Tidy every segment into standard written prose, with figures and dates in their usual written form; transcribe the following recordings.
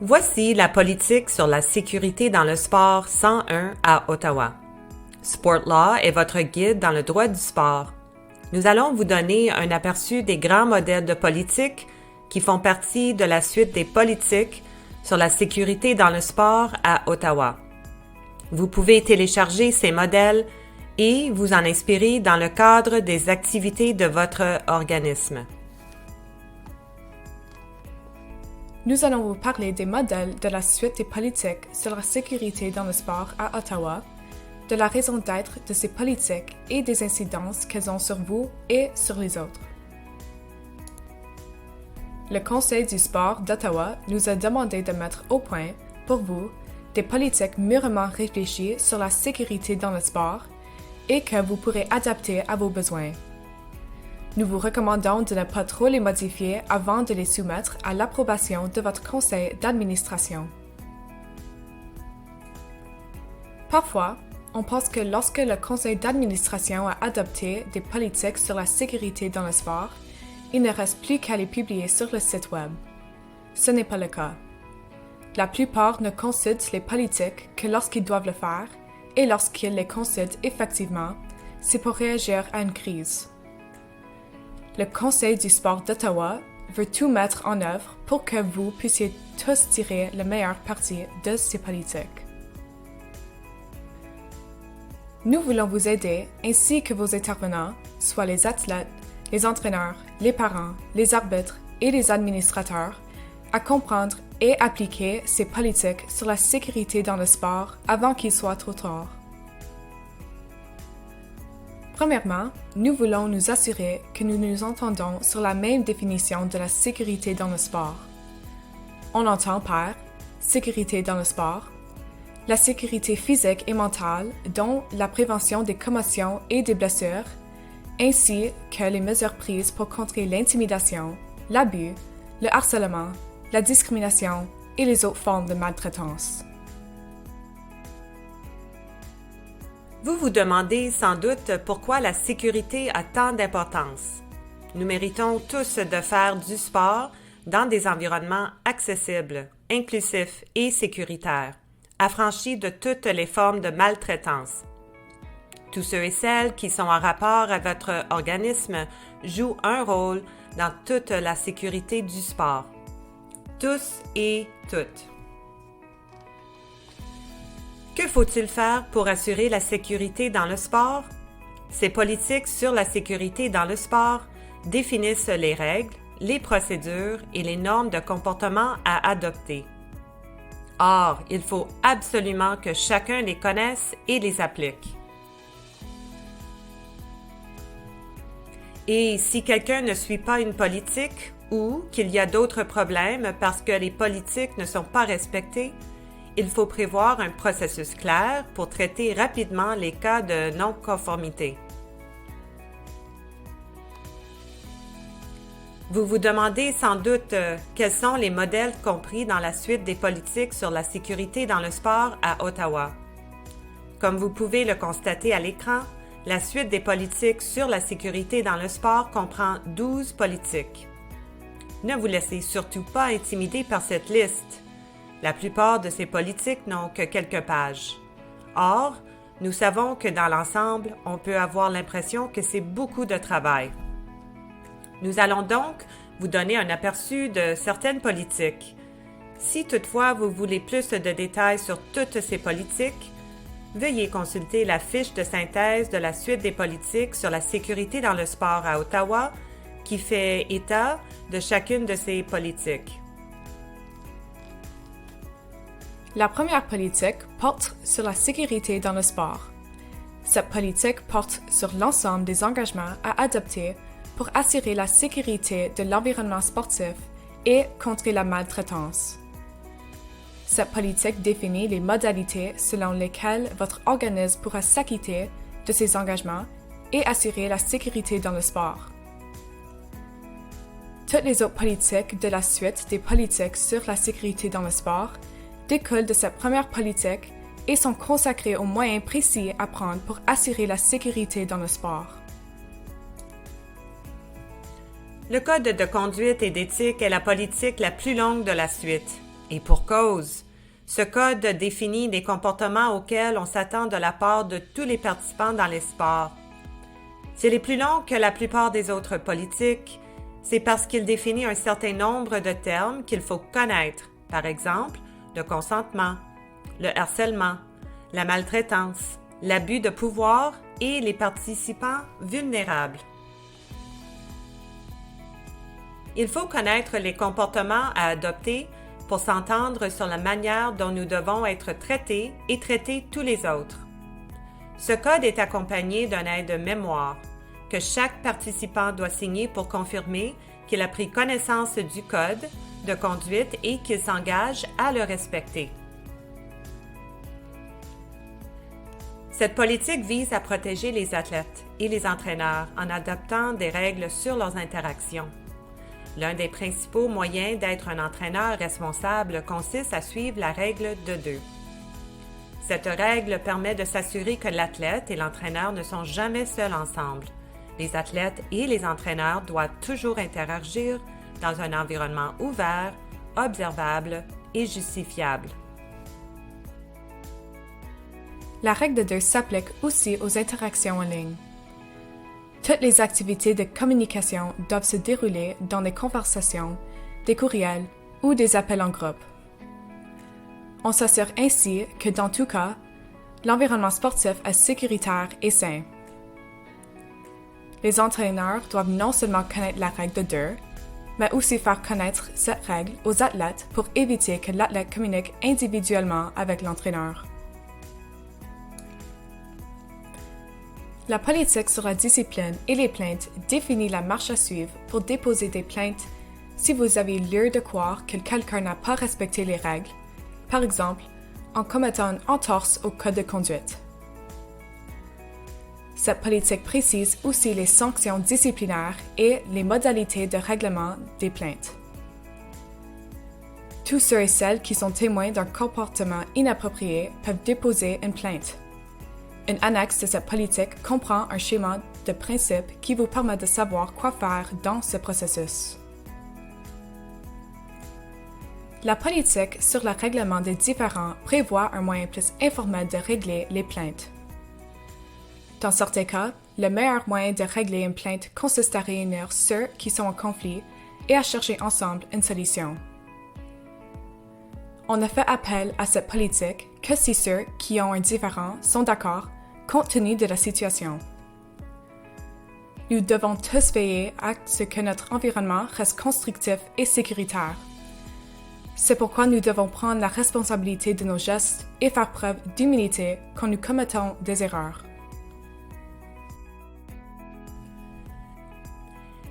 Voici la politique sur la sécurité dans le sport 101 à Ottawa. Sport Law est votre guide dans le droit du sport. Nous allons vous donner un aperçu des grands modèles de politique qui font partie de la suite des politiques sur la sécurité dans le sport à Ottawa. Vous pouvez télécharger ces modèles et vous en inspirer dans le cadre des activités de votre organisme. Nous allons vous parler des modèles de la suite des politiques sur la sécurité dans le sport à Ottawa, de la raison d'être de ces politiques et des incidences qu'elles ont sur vous et sur les autres. Le Conseil du sport d'Ottawa nous a demandé de mettre au point, pour vous, des politiques mûrement réfléchies sur la sécurité dans le sport et que vous pourrez adapter à vos besoins. Nous vous recommandons de ne pas trop les modifier avant de les soumettre à l'approbation de votre conseil d'administration. Parfois, on pense que lorsque le conseil d'administration a adopté des politiques sur la sécurité dans le sport, il ne reste plus qu'à les publier sur le site Web. Ce n'est pas le cas. La plupart ne consultent les politiques que lorsqu'ils doivent le faire, et lorsqu'ils les consultent effectivement, c'est pour réagir à une crise. Le Conseil du sport d'Ottawa veut tout mettre en œuvre pour que vous puissiez tous tirer le meilleur parti de ces politiques. Nous voulons vous aider, ainsi que vos intervenants, soit les athlètes, les entraîneurs, les parents, les arbitres et les administrateurs, à comprendre et appliquer ces politiques sur la sécurité dans le sport avant qu'il soit trop tard. Premièrement, nous voulons nous assurer que nous nous entendons sur la même définition de la sécurité dans le sport. On entend par sécurité dans le sport la sécurité physique et mentale, dont la prévention des commotions et des blessures, ainsi que les mesures prises pour contrer l'intimidation, l'abus, le harcèlement, la discrimination et les autres formes de maltraitance. Vous vous demandez sans doute pourquoi la sécurité a tant d'importance. Nous méritons tous de faire du sport dans des environnements accessibles, inclusifs et sécuritaires, affranchis de toutes les formes de maltraitance. Tous ceux et celles qui sont en rapport à votre organisme jouent un rôle dans toute la sécurité du sport. Tous et toutes. Que faut-il faire pour assurer la sécurité dans le sport? Ces politiques sur la sécurité dans le sport définissent les règles, les procédures et les normes de comportement à adopter. Or, il faut absolument que chacun les connaisse et les applique. Et si quelqu'un ne suit pas une politique ou qu'il y a d'autres problèmes parce que les politiques ne sont pas respectées, il faut prévoir un processus clair pour traiter rapidement les cas de non-conformité. Vous vous demandez sans doute quels sont les modèles compris dans la suite des politiques sur la sécurité dans le sport à Ottawa. Comme vous pouvez le constater à l'écran, la suite des politiques sur la sécurité dans le sport comprend 12 politiques. Ne vous laissez surtout pas intimider par cette liste. La plupart de ces politiques n'ont que quelques pages. Or, nous savons que dans l'ensemble, on peut avoir l'impression que c'est beaucoup de travail. Nous allons donc vous donner un aperçu de certaines politiques. Si toutefois vous voulez plus de détails sur toutes ces politiques, veuillez consulter la fiche de synthèse de la suite des politiques sur la sécurité dans le sport à Ottawa qui fait état de chacune de ces politiques. La première politique porte sur la sécurité dans le sport. Cette politique porte sur l'ensemble des engagements à adopter pour assurer la sécurité de l'environnement sportif et contrer la maltraitance. Cette politique définit les modalités selon lesquelles votre organisme pourra s'acquitter de ses engagements et assurer la sécurité dans le sport. Toutes les autres politiques de la suite des politiques sur la sécurité dans le sport découlent de cette première politique et sont consacrées aux moyens précis à prendre pour assurer la sécurité dans le sport. Le code de conduite et d'éthique est la politique la plus longue de la suite. Et pour cause. Ce code définit les comportements auxquels on s'attend de la part de tous les participants dans les sports. S'il est plus long que la plupart des autres politiques, c'est parce qu'il définit un certain nombre de termes qu'il faut connaître, par exemple, le consentement, le harcèlement, la maltraitance, l'abus de pouvoir et les participants vulnérables. Il faut connaître les comportements à adopter pour s'entendre sur la manière dont nous devons être traités et traiter tous les autres. Ce code est accompagné d'un aide-mémoire que chaque participant doit signer pour confirmer qu'il a pris connaissance du code de conduite et qu'il s'engage à le respecter. Cette politique vise à protéger les athlètes et les entraîneurs en adoptant des règles sur leurs interactions. L'un des principaux moyens d'être un entraîneur responsable consiste à suivre la règle de 2. Cette règle permet de s'assurer que l'athlète et l'entraîneur ne sont jamais seuls ensemble. Les athlètes et les entraîneurs doivent toujours interagir dans un environnement ouvert, observable et justifiable. La règle de 2 s'applique aussi aux interactions en ligne. Toutes les activités de communication doivent se dérouler dans des conversations, des courriels ou des appels en groupe. On s'assure ainsi que dans tout cas, l'environnement sportif est sécuritaire et sain. Les entraîneurs doivent non seulement connaître la règle de 2, mais aussi faire connaître cette règle aux athlètes pour éviter que l'athlète communique individuellement avec l'entraîneur. La politique sur la discipline et les plaintes définit la marche à suivre pour déposer des plaintes si vous avez lieu de croire que quelqu'un n'a pas respecté les règles, par exemple en commettant une entorse au code de conduite. Cette politique précise aussi les sanctions disciplinaires et les modalités de règlement des plaintes. Tous ceux et celles qui sont témoins d'un comportement inapproprié peuvent déposer une plainte. Une annexe de cette politique comprend un schéma de principes qui vous permet de savoir quoi faire dans ce processus. La politique sur le règlement des différends prévoit un moyen plus informel de régler les plaintes. Dans certains cas, le meilleur moyen de régler une plainte consiste à réunir ceux qui sont en conflit et à chercher ensemble une solution. On ne fait appel à cette politique que si ceux qui ont un différend sont d'accord compte tenu de la situation. Nous devons tous veiller à ce que notre environnement reste constructif et sécuritaire. C'est pourquoi nous devons prendre la responsabilité de nos gestes et faire preuve d'humilité quand nous commettons des erreurs.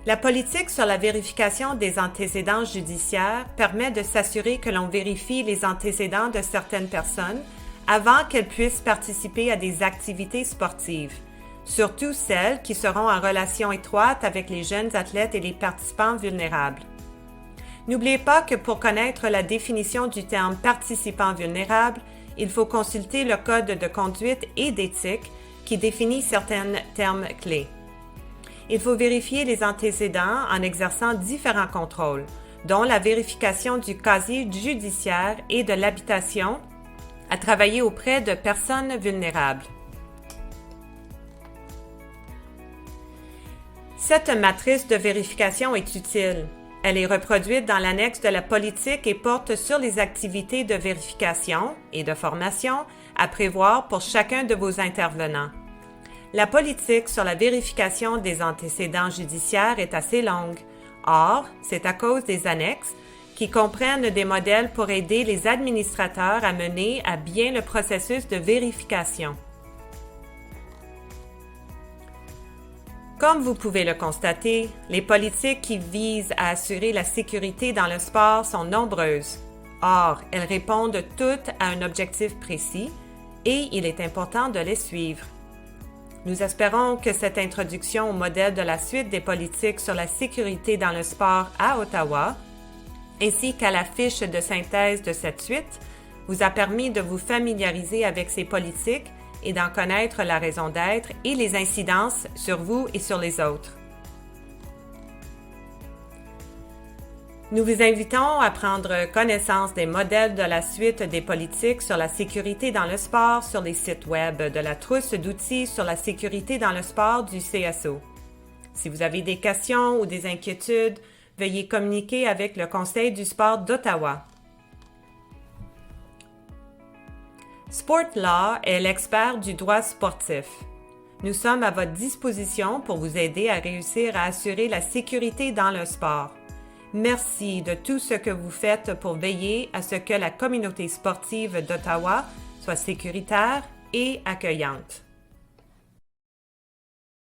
La politique sur la vérification des antécédents judiciaires permet de s'assurer que l'on vérifie les antécédents de certaines personnes avant qu'elles puissent participer à des activités sportives, surtout celles qui seront en relation étroite avec les jeunes athlètes et les participants vulnérables. N'oubliez pas que pour connaître la définition du terme « participant vulnérable », il faut consulter le Code de conduite et d'éthique qui définit certains termes clés. Il faut vérifier les antécédents en exerçant différents contrôles, dont la vérification du casier judiciaire et de l'habitation, à travailler auprès de personnes vulnérables. Cette matrice de vérification est utile. Elle est reproduite dans l'annexe de la politique et porte sur les activités de vérification et de formation à prévoir pour chacun de vos intervenants. La politique sur la vérification des antécédents judiciaires est assez longue. Or, c'est à cause des annexes qui comprennent des modèles pour aider les administrateurs à mener à bien le processus de vérification. Comme vous pouvez le constater, les politiques qui visent à assurer la sécurité dans le sport sont nombreuses. Or, elles répondent toutes à un objectif précis et il est important de les suivre. Nous espérons que cette introduction au modèle de la suite des politiques sur la sécurité dans le sport à Ottawa, ainsi qu'à la fiche de synthèse de cette suite, vous a permis de vous familiariser avec ces politiques et d'en connaître la raison d'être et les incidences sur vous et sur les autres. Nous vous invitons à prendre connaissance des modèles de la suite des politiques sur la sécurité dans le sport sur les sites web de la trousse d'outils sur la sécurité dans le sport du CSO. Si vous avez des questions ou des inquiétudes, veuillez communiquer avec le Conseil du sport d'Ottawa. SportLaw est l'expert du droit sportif. Nous sommes à votre disposition pour vous aider à réussir à assurer la sécurité dans le sport. Merci de tout ce que vous faites pour veiller à ce que la communauté sportive d'Ottawa soit sécuritaire et accueillante.